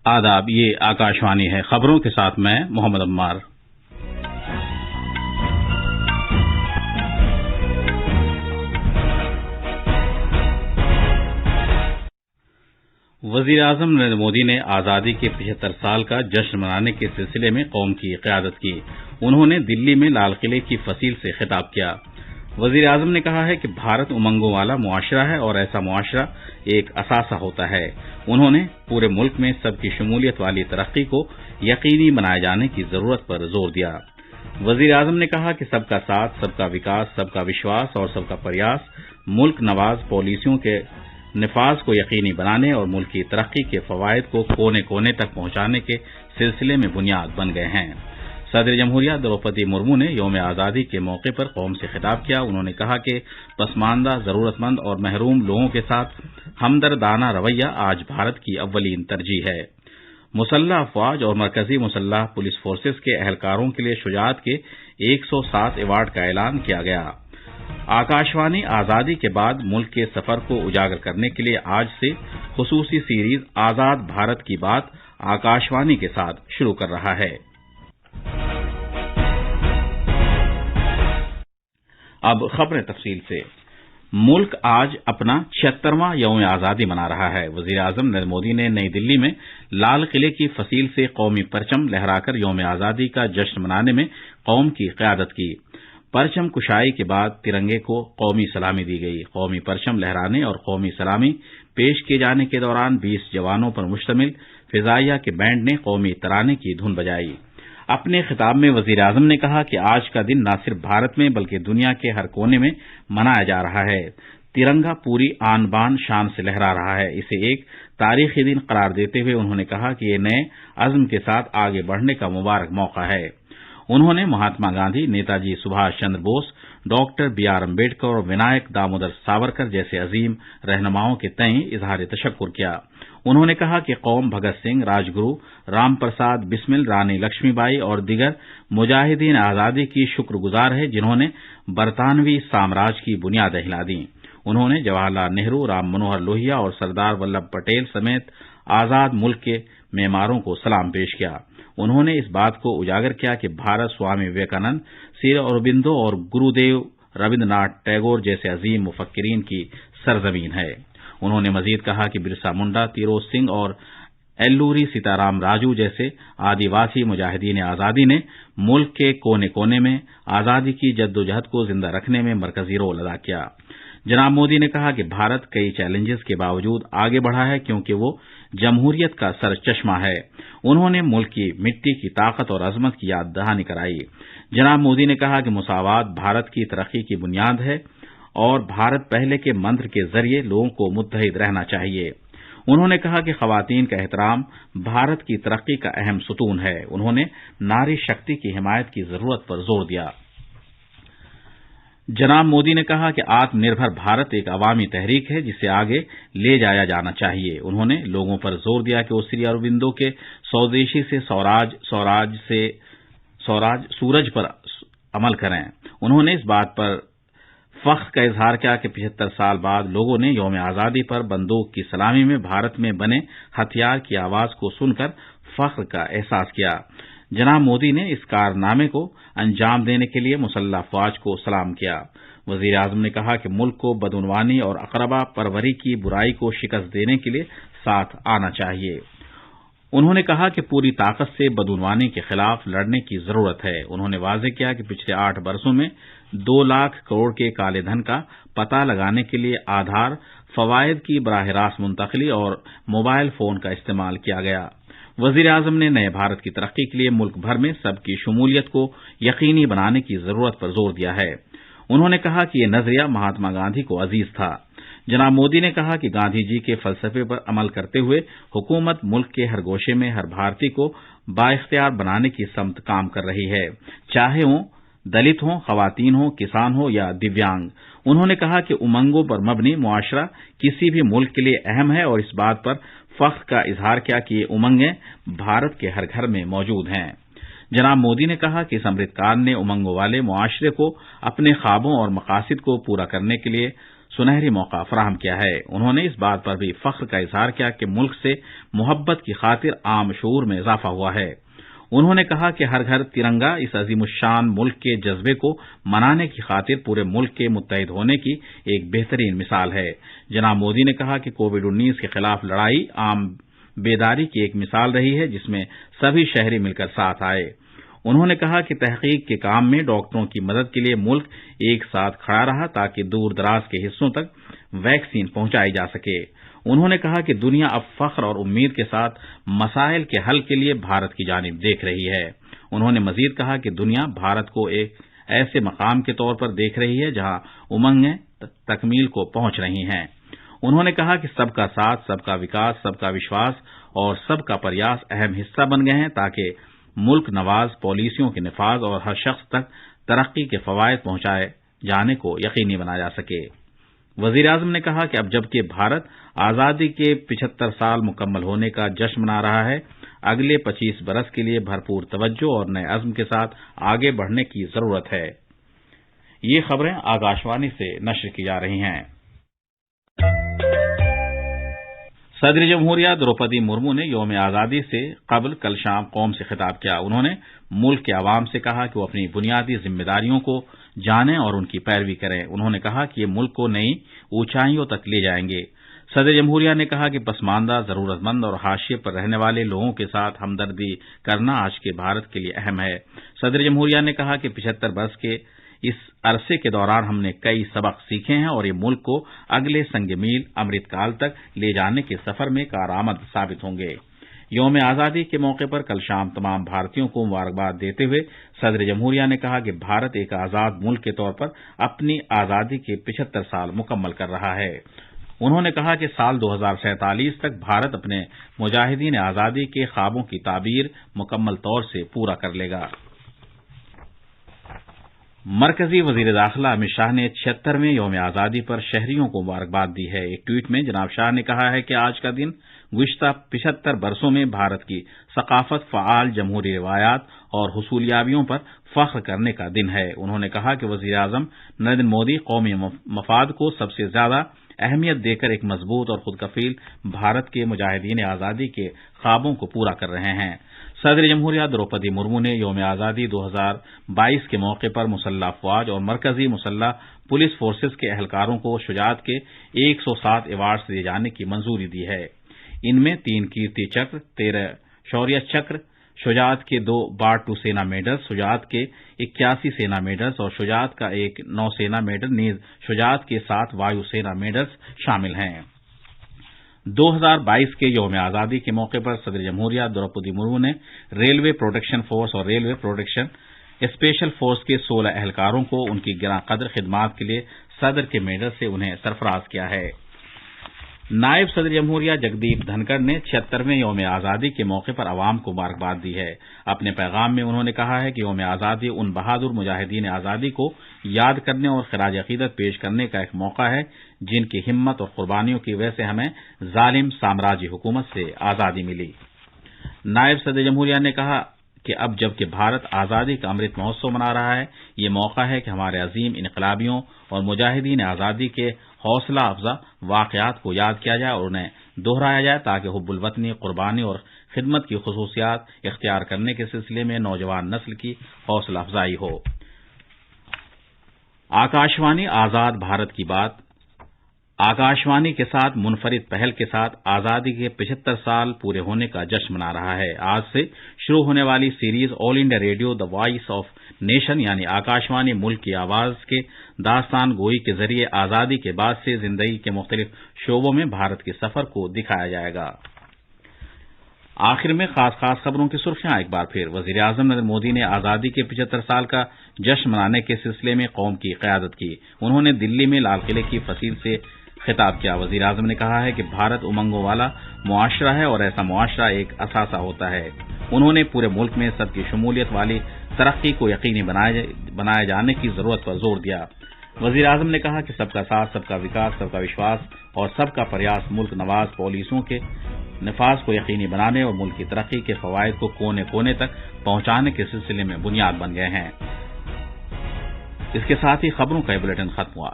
آداب، یہ آکاشوانی ہے۔ خبروں کے ساتھ میں محمد عمار۔ وزیر اعظم نریندر مودی نے آزادی کے 75 سال کا جشن منانے کے سلسلے میں قوم کی قیادت کی۔ انہوں نے دلی میں لال قلعے کی فصیل سے خطاب کیا۔ وزیر اعظم نے کہا ہے کہ بھارت امنگوں والا معاشرہ ہے اور ایسا معاشرہ ایک اثاثہ ہوتا ہے۔ انہوں نے پورے ملک میں سب کی شمولیت والی ترقی کو یقینی بنائے جانے کی ضرورت پر زور دیا۔ وزیر اعظم نے کہا کہ سب کا ساتھ، سب کا وکاس، سب کا وشواس اور سب کا پریاس ملک نواز پالیسیوں کے نفاذ کو یقینی بنانے اور ملک کی ترقی کے فوائد کو کونے کونے تک پہنچانے کے سلسلے میں بنیاد بن گئے ہیں۔ صدر جمہوریہ دروپدی مرمو نے یوم آزادی کے موقع پر قوم سے خطاب کیا۔ انہوں نے کہا کہ پسماندہ، ضرورت مند اور محروم لوگوں کے ساتھ ہمدردانہ رویہ آج بھارت کی اولین ترجیح ہے۔ مسلح افواج اور مرکزی مسلح پولیس فورسز کے اہلکاروں کے لیے شجاعت کے 107 ایوارڈ کا اعلان کیا گیا۔ آکاشوانی آزادی کے بعد ملک کے سفر کو اجاگر کرنے کے لیے آج سے خصوصی سیریز آزاد بھارت کی بات آکاشوانی کے ساتھ شروع کر رہا ہے۔ اب خبریں تفصیل سے۔ ملک آج اپنا 76واں یوم آزادی منا رہا ہے۔ وزیر اعظم نریندر مودی نے نئی دلی میں لال قلعے کی فصیل سے قومی پرچم لہرا کر یوم آزادی کا جشن منانے میں قوم کی قیادت کی۔ پرچم کشائی کے بعد ترنگے کو قومی سلامی دی گئی۔ قومی پرچم لہرانے اور قومی سلامی پیش کیے جانے کے دوران 20 جوانوں پر مشتمل فضائیہ کے بینڈ نے قومی ترانے کی دھن بجائی۔ اپنے خطاب میں وزیر اعظم نے کہا کہ آج کا دن نہ صرف بھارت میں بلکہ دنیا کے ہر کونے میں منایا جا رہا ہے۔ ترنگا پوری آن بان شان سے لہرا رہا ہے۔ اسے ایک تاریخی دن قرار دیتے ہوئے انہوں نے کہا کہ یہ نئے عزم کے ساتھ آگے بڑھنے کا مبارک موقع ہے۔ انہوں نے مہاتما گاندھی، نیتا جی سبھاش Chandra Bose, doctor B R Ambedkar اور ونائک دامودر ساورکر جیسے عظیم رہنماؤں کے تئیں اظہار تشکر کیا۔ انہوں نے کہا کہ قوم بھگت سنگھ، راجگرو، رام پرساد بسمل، رانی لکشمی بائی اور دیگر مجاہدین آزادی کی شکر گزار ہے جنہوں نے برطانوی سامراج کی بنیادیں ہلا دیں۔ انہوں نے جواہر لال نہرو، رام منوہر لوہیا اور سردار ولبھ پٹیل سمیت آزاد ملک کے معماروں کو سلام پیش کیا۔ انہوں نے اس بات کو اجاگر کیا کہ بھارت سوامی وویکانند، سری اروبندو اور گرودیو رابندر ناتھ ٹیگور جیسے عظیم مفکرین کی سرزمین ہے۔ انہوں نے مزید کہا کہ برسا منڈا، تیروت سنگھ اور ایلوری سیتارام راجو جیسے آدیواسی مجاہدین آزادی نے ملک کے کونے کونے میں آزادی کی جدوجہد کو زندہ رکھنے میں مرکزی رول ادا کیا۔ جناب مودی نے کہا کہ بھارت کئی چیلنجز کے باوجود آگے بڑھا ہے کیونکہ وہ جمہوریت کا سر چشمہ ہے۔ انہوں نے ملک کی مٹی کی طاقت اور عظمت کی یاد دہانی کرائی۔ جناب مودی نے کہا کہ مساوات بھارت کی ترقی کی بنیاد ہے اور بھارت پہلے کے منتر کے ذریعے لوگوں کو متحد رہنا چاہیے۔ انہوں نے کہا کہ خواتین کا احترام بھارت کی ترقی کا اہم ستون ہے۔ انہوں نے ناری شکتی کی حمایت کی ضرورت پر زور دیا۔ جناب مودی نے کہا کہ آتم نربھر بھارت ایک عوامی تحریک ہے جسے آگے لے جایا جانا چاہیے۔ انہوں نے لوگوں پر زور دیا کہ وہ سری اروبندو کے سودیشی سے سوراج سے سورج پر عمل کریں۔ انہوں نے اس بات پر فخر کا اظہار کیا کہ 75 سال بعد لوگوں نے یوم آزادی پر بندوق کی سلامی میں بھارت میں بنے ہتھیار کی آواز کو سن کر فخر کا احساس کیا۔ جناب مودی نے اس کارنامے کو انجام دینے کے لیے مسلح افواج کو سلام کیا۔ وزیر اعظم نے کہا کہ ملک کو بدعنوانی اور اقربا پروری کی برائی کو شکست دینے کے لیے ساتھ آنا چاہیے۔ انہوں نے کہا کہ پوری طاقت سے بدعنوانی کے خلاف لڑنے کی ضرورت ہے۔ انہوں نے واضح کیا کہ پچھلے 8 برسوں میں 2 لاکھ کروڑ کے کالے دھن کا پتہ لگانے کے لیے آدھار، فوائد کی براہ راست منتقلی اور موبائل فون کا استعمال کیا گیا۔ وزیر اعظم نے نئے بھارت کی ترقی کے لیے ملک بھر میں سب کی شمولیت کو یقینی بنانے کی ضرورت پر زور دیا ہے۔ انہوں نے کہا کہ یہ نظریہ مہاتما گاندھی کو عزیز تھا۔ جناب مودی نے کہا کہ گاندھی جی کے فلسفے پر عمل کرتے ہوئے حکومت ملک کے ہر گوشے میں ہر بھارتی کو بااختیار بنانے کی سمت کام کر رہی ہے، چاہے وہ دلت ہوں، خواتین ہوں، کسان ہوں یا دیویانگ۔ انہوں نے کہا کہ امنگوں پر مبنی معاشرہ کسی بھی ملک کے لیے اہم ہے اور اس بات پر فخر کا اظہار کیا کہ یہ امنگیں بھارت کے ہر گھر میں موجود ہیں۔ جناب مودی نے کہا کہ اس امرت کال نے امنگوں والے معاشرے کو اپنے خوابوں اور مقاصد کو پورا کرنے کے لیے سنہری موقع فراہم کیا ہے۔ انہوں نے اس بات پر بھی فخر کا اظہار کیا کہ ملک سے محبت کی خاطر عام شعور میں اضافہ ہوا ہے۔ انہوں نے کہا کہ ہر گھر ترنگا اس عظیم الشان ملک کے جذبے کو منانے کی خاطر پورے ملک کے متحد ہونے کی ایک بہترین مثال ہے۔ جناب مودی نے کہا کہ کووڈ-19 کے خلاف لڑائی عام بیداری کی ایک مثال رہی ہے جس میں سبھی شہری مل کر ساتھ آئے۔ انہوں نے کہا کہ تحقیق کے کام میں ڈاکٹروں کی مدد کے لیے ملک ایک ساتھ کھڑا رہا تاکہ دور دراز کے حصوں تک ویکسین پہنچائی جا سکے۔ انہوں نے کہا کہ دنیا اب فخر اور امید کے ساتھ مسائل کے حل کے لیے بھارت کی جانب دیکھ رہی ہے۔ انہوں نے مزید کہا کہ دنیا بھارت کو ایک ایسے مقام کے طور پر دیکھ رہی ہے جہاں امنگیں تکمیل کو پہنچ رہی ہیں۔ انہوں نے کہا کہ سب کا ساتھ، سب کا وکاس، سب کا وشواس اور سب کا پریاس اہم حصہ بن گئے ہیں تاکہ ملک نواز پالیسیوں کے نفاذ اور ہر شخص تک ترقی کے فوائد پہنچائے جانے کو یقینی بنایا جا سکے۔ وزیر اعظم نے کہا کہ اب جبکہ بھارت آزادی کے 75 سال مکمل ہونے کا جشن منا رہا ہے، اگلے 25 برس کے لیے بھرپور توجہ اور نئے عزم کے ساتھ آگے بڑھنے کی ضرورت ہے۔ یہ خبریں آکاشوانی سے نشر کی جا رہی ہیں۔ صدر جمہوریہ دروپدی مرمو نے یوم آزادی سے قبل کل شام قوم سے خطاب کیا۔ انہوں نے ملک کے عوام سے کہا کہ وہ اپنی بنیادی ذمہ داریوں کو جانیں اور ان کی پیروی کریں۔ انہوں نے کہا کہ یہ ملک کو نئی اونچائیوں تک لے جائیں گے۔ صدر جمہوریہ نے کہا کہ پسماندہ، ضرورت مند اور حاشیے پر رہنے والے لوگوں کے ساتھ ہمدردی کرنا آج کے بھارت کے لیے اہم ہے۔ صدر جمہوریہ نے کہا کہ 75 برس کے اس عرصے کے دوران ہم نے کئی سبق سیکھے ہیں اور یہ ملک کو اگلے سنگ میل امرت کال تک لے جانے کے سفر میں کارآمد ثابت ہوں گے۔ یوم آزادی کے موقع پر کل شام تمام بھارتیوں کو مبارکباد دیتے ہوئے صدر جمہوریہ نے کہا کہ بھارت ایک آزاد ملک کے طور پر اپنی آزادی کے 75 سال مکمل کر رہا ہے۔ انہوں نے کہا کہ سال 2047 تک بھارت اپنے مجاہدین آزادی کے خوابوں کی تعبیر مکمل طور سے پورا کر لے گا۔ مرکزی وزیر داخلہ امت شاہ نے 76ویں یوم آزادی پر شہریوں کو مبارکباد دی ہے۔ ایک ٹویٹ میں جناب شاہ نے کہا ہے کہ آج کا دن گزشتہ 75 برسوں میں بھارت کی ثقافت، فعال جمہوری روایات اور حصولیابیوں پر فخر کرنے کا دن ہے۔ انہوں نے کہا کہ وزیر اعظم نریندر مودی قومی مفاد کو سب سے زیادہ اہمیت دے کر ایک مضبوط اور خود کفیل بھارت کے مجاہدین آزادی کے خوابوں کو پورا کر رہے ہیں۔ صدر جمہوریہ دروپدی مرمو نے یوم آزادی 2022 کے موقع پر مسلح افواج اور مرکزی مسلح پولیس فورسز کے اہلکاروں کو شجاعت کے 107 ایوارڈز دیے جانے کی منظوری دی ہے۔ ان میں 3 کیرتی چکر، 13 شوریہ چکر، شجاعت کے 2 بارڈ 2 سینا میڈلز، شجاعت کے 81 سینا میڈلز اور شجاعت کا ایک نو سینا میڈل نیز شجاعت کے 7 وایو سینا میڈلز شامل ہیں۔ 2022 کے یوم آزادی کے موقع پر صدر جمہوریہ دروپدی مرمو نے ریلوے پروٹیکشن فورس اور ریلوے پروٹیکشن اسپیشل فورس کے 16 اہلکاروں کو ان کی گراں قدر خدمات کے لیے صدر کے میڈل سے انہیں سرفراز کیا ہے۔ نائب صدر جمہوریہ جگدیپ دھنکڑ نے 76ویں یوم آزادی کے موقع پر عوام کو مبارکباد دی ہے۔ اپنے پیغام میں انہوں نے کہا ہے کہ یوم آزادی ان بہادر مجاہدین آزادی کو یاد کرنے اور خراج عقیدت پیش کرنے کا ایک موقع ہے جن کی ہمت اور قربانیوں کی وجہ سے ہمیں ظالم سامراجی حکومت سے آزادی ملی۔ نائب صدر جمہوریہ نے کہا کہ اب جبکہ بھارت آزادی کا امرت مہوتسو منا رہا ہے، یہ موقع ہے کہ ہمارے عظیم انقلابیوں اور مجاہدین آزادی کے حوصلہ افزا واقعات کو یاد کیا جائے اور انہیں دہرایا جائے تاکہ حب الوطنی، قربانی اور خدمت کی خصوصیات اختیار کرنے کے سلسلے میں نوجوان نسل کی حوصلہ افزائی ہو۔ آکاشوانی آزاد بھارت کی بات آکاشوانی کے ساتھ منفرد پہل کے ساتھ آزادی کے 75 سال پورے ہونے کا جشن منا رہا ہے۔ آج سے شروع ہونے والی series All India Radio the voice of nation یعنی آکاشوانی ملک کی آواز کے داستان گوئی کے ذریعے آزادی کے بعد سے زندگی کے مختلف شعبوں میں بھارت کے سفر کو دکھایا جائے گا۔ آخر میں خاص خبروں کی سرخیاں ایک بار پھر۔ وزیر اعظم نریندر مودی نے آزادی کے 75 سال کا جشن منانے کے سلسلے میں قوم کی قیادت کی۔ انہوں نے دلی میں لال قلعے کی فصیل سے خطاب کیا۔ وزیر اعظم نے کہا ہے کہ بھارت امنگوں والا معاشرہ ہے اور ایسا معاشرہ ایک اثاثہ ہوتا ہے۔ انہوں نے پورے ملک میں سب کی شمولیت والی ترقی کو یقینی بنائے جانے کی ضرورت پر زور دیا۔ وزیر اعظم نے کہا کہ سب کا ساتھ، سب کا وکاس، سب کا وشواس اور سب کا پریاس ملک نواز پالیسیوں کے نفاذ کو یقینی بنانے اور ملک کی ترقی کے فوائد کو کونے کونے تک پہنچانے کے سلسلے میں بنیاد بن گئے ہیں۔ اس کے ساتھ ہی خبروں کا یہ بلیٹن ختم ہوا۔